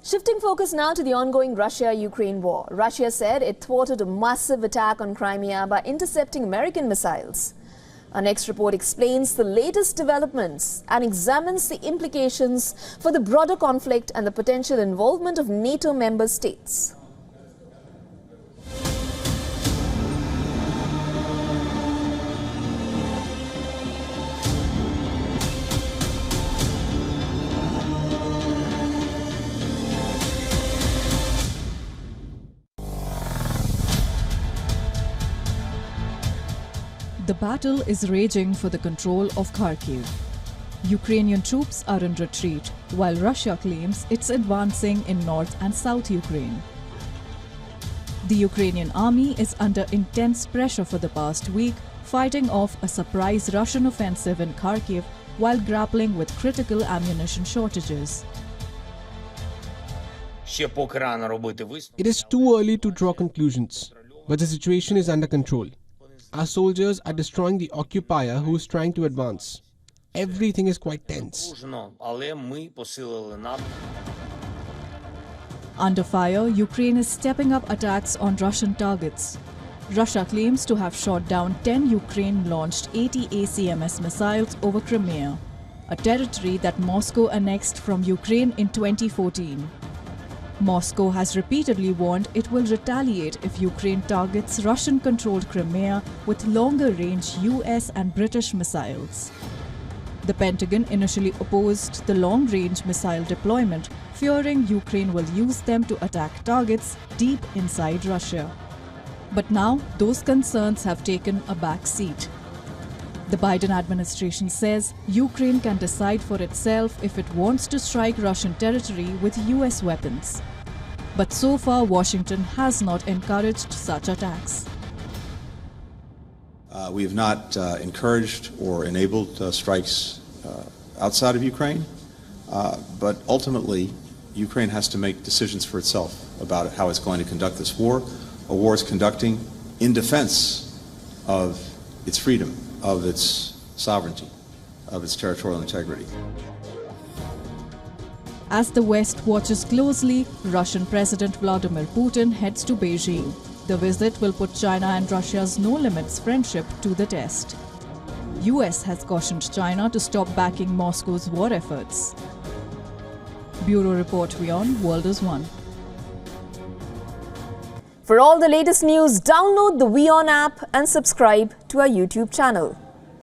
Shifting focus now to the ongoing Russia-Ukraine war. Russia said it thwarted a massive attack on Crimea by intercepting American missiles. Our next report explains the latest developments and examines the implications for the broader conflict and the potential involvement of NATO member states. The battle is raging for the control of Kharkiv. Ukrainian troops are in retreat, while Russia claims it's advancing in North and South Ukraine. The Ukrainian army is under intense pressure for the past week, fighting off a surprise Russian offensive in Kharkiv while grappling with critical ammunition shortages. It is too early to draw conclusions, but the situation is under control. Our soldiers are destroying the occupier who is trying to advance. Everything is quite tense. Under fire, Ukraine is stepping up attacks on Russian targets. Russia claims to have shot down 10 Ukraine-launched 80 ACMS missiles over Crimea, a territory that Moscow annexed from Ukraine in 2014. Moscow has repeatedly warned it will retaliate if Ukraine targets Russian-controlled Crimea with longer-range US and British missiles. The Pentagon initially opposed the long-range missile deployment, fearing Ukraine will use them to attack targets deep inside Russia. But now, those concerns have taken a back seat. The Biden administration says Ukraine can decide for itself if it wants to strike Russian territory with US weapons. But so far, Washington has not encouraged such attacks. We have not encouraged or enabled strikes outside of Ukraine, but ultimately, Ukraine has to make decisions for itself about how it's going to conduct this war. A war it's conducting in defense of its freedom, of its sovereignty, of its territorial integrity. As the West watches closely, Russian President Vladimir Putin heads to Beijing. The visit will put China and Russia's no-limits friendship to the test. US has cautioned China to stop backing Moscow's war efforts. Bureau Report WION World is One. For all the latest news, download the WION app and subscribe to our YouTube channel.